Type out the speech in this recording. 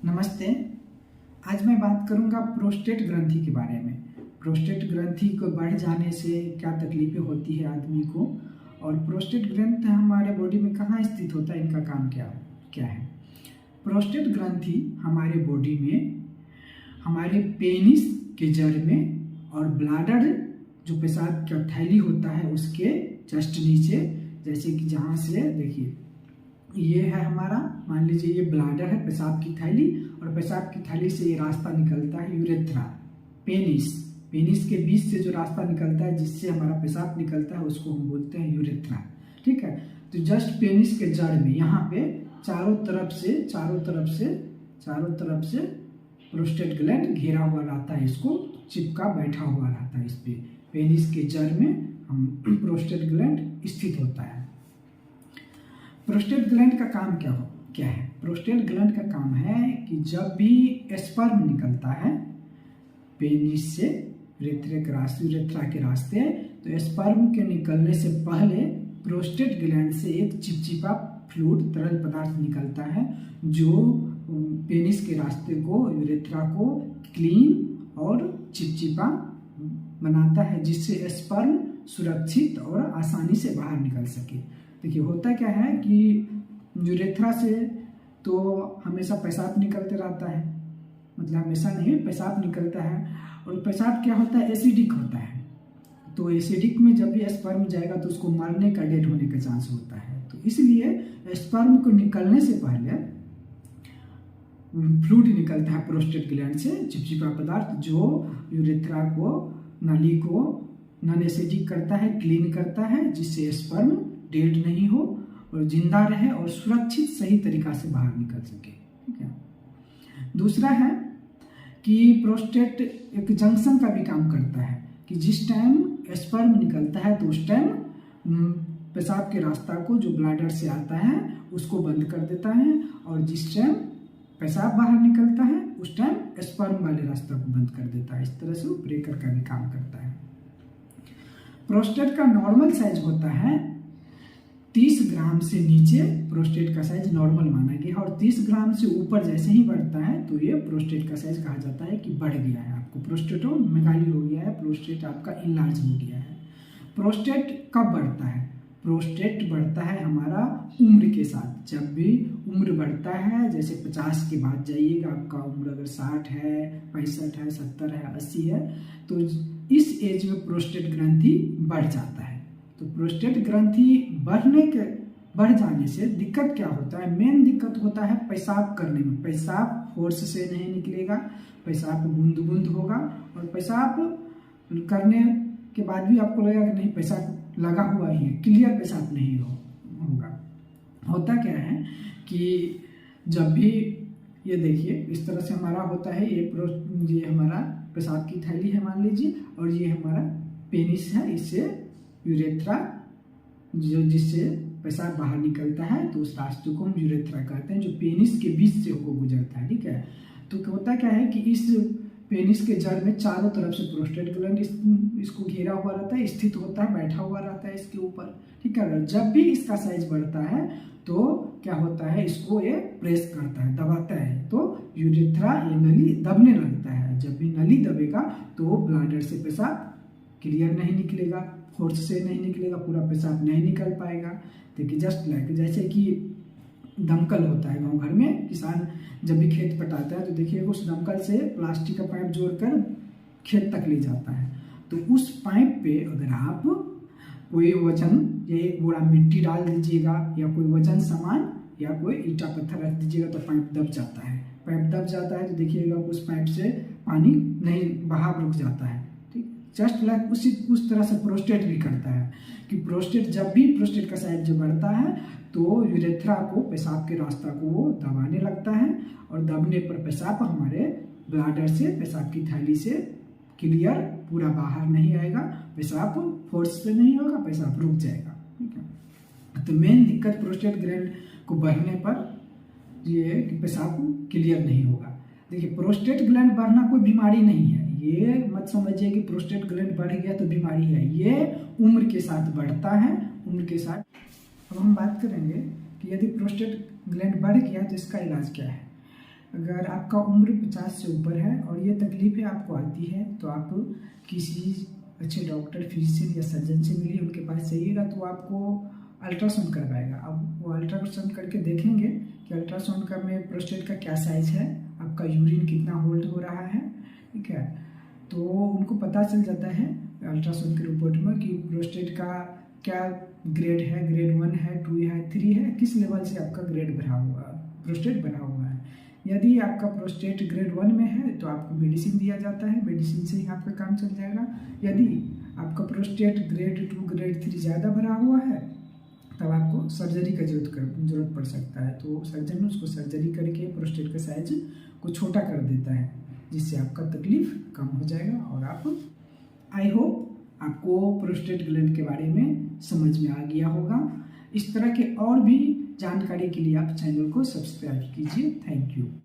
नमस्ते। आज मैं बात करूंगा प्रोस्टेट ग्रंथि के बारे में। प्रोस्टेट ग्रंथि को बढ़ जाने से क्या तकलीफें होती है आदमी को, और प्रोस्टेट ग्रंथि हमारे बॉडी में कहाँ स्थित होता है, इनका काम क्या है। प्रोस्टेट ग्रंथि हमारे बॉडी में हमारे पेनिस के जड़ में और ब्लाडर जो पेशाब का थैली होता है उसके जस्ट नीचे, जैसे कि जहाँ से देखिए ये है हमारा, मान लीजिए ये ब्लाडर है, पेशाब की थैली, और पेशाब की थैली से ये रास्ता निकलता है यूरेथ्रा, पेनिस के बीच से जो रास्ता निकलता है जिससे हमारा पेशाब निकलता है उसको हम बोलते हैं यूरेथ्रा। ठीक है, तो जस्ट पेनिस के जड़ में यहाँ पे चारों तरफ से प्रोस्टेट ग्लैंड घेरा हुआ रहता है, इसको चिपका बैठा हुआ रहता है। इस पे पेनिस के जड़ में हम प्रोस्टेट ग्लैंड स्थित होता है। प्रोस्टेट ग्लैंड का काम क्या है? प्रोस्टेट ग्लैंड का काम है कि जब भी स्पर्म निकलता है पेनिस से यूरेथ्रा के रास्ते, तो स्पर्म के निकलने से पहले प्रोस्टेट ग्लैंड से एक चिपचिपा फ्लूइड तरल पदार्थ निकलता है जो पेनिस के रास्ते को, यूरेथ्रा को क्लीन और चिपचिपा बनाता है, जिससे स्पर्म सुरक्षित और आसानी से बाहर निकल सके। देखिए होता क्या है कि यूरेथ्रा से तो हमेशा पेशाब निकलते रहता है, मतलब हमेशा नहीं, पेशाब निकलता है, और पेशाब क्या होता है, एसिडिक होता है। तो एसिडिक में जब भी स्पर्म जाएगा तो उसको मरने का, डेड होने का चांस होता है। तो इसलिए स्पर्म को निकलने से पहले फ्लूइड निकलता है प्रोस्टेट ग्लैंड से, चिपचिपा पदार्थ जो यूरेथ्रा को, नली को नॉन एसिडिक करता है, क्लीन करता है, जिससे स्पर्म डेड नहीं हो और जिंदा रहे और सुरक्षित सही तरीका से बाहर निकल सके। ठीक है। दूसरा है कि प्रोस्टेट एक जंक्शन का भी काम करता है कि जिस टाइम स्पर्म निकलता है तो उस टाइम पेशाब के रास्ता को जो ब्लैडर से आता है उसको बंद कर देता है, और जिस टाइम पेशाब बाहर निकलता है उस टाइम स्पर्म वाले रास्ता को बंद कर देता है। इस तरह से वो ब्रेकर का भी काम करता है। प्रोस्टेट का नॉर्मल साइज होता है 30 ग्राम से नीचे, प्रोस्टेट का साइज नॉर्मल माना गया है, और 30 ग्राम से ऊपर जैसे ही बढ़ता है तो ये प्रोस्टेट का साइज कहा जाता है कि बढ़ गया है, आपको प्रोस्टेटोमेगाली हो गया है, प्रोस्टेट आपका इनलार्ज हो गया है। प्रोस्टेट कब बढ़ता है? प्रोस्टेट बढ़ता है हमारा उम्र के साथ। जब भी उम्र बढ़ता है, जैसे 50 के बाद जाइएगा, आपका उम्र अगर 60 है, 65 है, 70 है, 80 है, तो इस एज में प्रोस्टेट ग्रंथि बढ़ जाता है। तो प्रोस्टेट ग्रंथि बढ़ जाने से दिक्कत क्या होता है? मेन दिक्कत होता है पेशाब करने में। पेशाब फोर्स से नहीं निकलेगा, पेशाब बूंद बूंद होगा, और पेशाब करने के बाद भी आपको लगेगा कि नहीं, पेशाब लगा हुआ ही है, क्लियर पेशाब नहीं होगा। होता क्या है कि जब भी ये देखिए इस तरह से हमारा होता है, ये हमारा पेशाब की थैली है मान लीजिए, और ये हमारा पेनिस है, इससे यूरेथ्रा जो जिससे पेशाब बाहर निकलता है, तो उस रास्ते को हम यूरेथ्रा कहते हैं, जो पेनिस के बीच से होकर गुजरता है। ठीक है, तो होता क्या है कि इस पेनिस के जड़ में चारों तरफ से प्रोस्टेट ग्लैंड इसको घेरा हुआ रहता है, स्थित होता है, बैठा हुआ रहता है इसके ऊपर। ठीक है, जब भी इसका साइज बढ़ता है तो क्या होता है, इसको ये प्रेस करता है, दबाता है, तो यूरेथ्रा, ये नली दबने लगता है। जब भी नली दबेगा तो ब्लैडर से पेशाब क्लियर नहीं निकलेगा, फोर्स से नहीं निकलेगा, पूरा पेशाब नहीं निकल पाएगा। देखिए जस्ट लाइक जैसे कि दमकल होता है गांव घर में, किसान जब भी खेत पटाता है तो देखिए उस दमकल से प्लास्टिक का पाइप जोड़कर खेत तक ले जाता है। तो उस पाइप पे अगर आप कोई वजन या एक बोरा मिट्टी डाल दीजिएगा, या कोई वजन सामान या कोई ईटा पत्थर रख दीजिएगा, तो पाइप दब जाता है। पाइप दब जाता है तो देखिएगा उस पाइप से पानी नहीं, बहाव रुक जाता है। जस्ट लाइक उस तरह से प्रोस्टेट भी करता है कि प्रोस्टेट जब भी प्रोस्टेट का साइज जो बढ़ता है तो यूरेथ्रा को, पेशाब के रास्ता को वो दबाने लगता है, और दबने पर पेशाब हमारे ब्लैडर से, पेशाब की थैली से क्लियर पूरा बाहर नहीं आएगा, पेशाब फोर्स से नहीं होगा, पेशाब रुक जाएगा। ठीक है, तो मेन दिक्कत प्रोस्टेट ग्लैंड को बढ़ने पर ये है कि पेशाब क्लियर नहीं होगा। देखिए प्रोस्टेट ग्लैंड बढ़ना कोई बीमारी नहीं है, ये मत समझिए कि प्रोस्टेट ग्लैंड बढ़ गया तो बीमारी है, ये उम्र के साथ बढ़ता है, उम्र के साथ। अब हम बात करेंगे कि यदि प्रोस्टेट ग्लैंड बढ़ गया तो इसका इलाज क्या है। अगर आपका उम्र 50 से ऊपर है और ये तकलीफें आपको आती है तो आप किसी अच्छे डॉक्टर, फिजिशियन या सर्जन से मिलिए, उनके पास जाइएगा तो आपको अल्ट्रासाउंड करवाएगा। अब वो अल्ट्रासाउंड करके देखेंगे कि अल्ट्रासाउंड का में प्रोस्टेट का क्या साइज है, आपका यूरिन कितना होल्ड हो रहा है, ठीक है। तो उनको पता चल जाता है अल्ट्रासाउंड के रिपोर्ट में कि प्रोस्टेट का क्या ग्रेड है, ग्रेड 1 है, 2 है, 3 है, किस लेवल से आपका ग्रेड बढ़ा हुआ, प्रोस्टेट बढ़ा हुआ है। यदि आपका प्रोस्टेट ग्रेड 1 में है तो आपको मेडिसिन दिया जाता है, मेडिसिन से ही आपका काम चल जाएगा। यदि आपका प्रोस्टेट ग्रेड 2, ग्रेड 3 ज़्यादा भरा हुआ है तब आपको सर्जरी का जरूरत पड़ सकता है। तो सर्जन उसको सर्जरी करके प्रोस्टेट का साइज को छोटा कर देता है, जिससे आपका तकलीफ कम हो जाएगा। और आप, आई होप आपको प्रोस्टेट ग्लैंड के बारे में समझ में आ गया होगा। इस तरह के और भी जानकारी के लिए आप चैनल को सब्सक्राइब कीजिए। Thank you.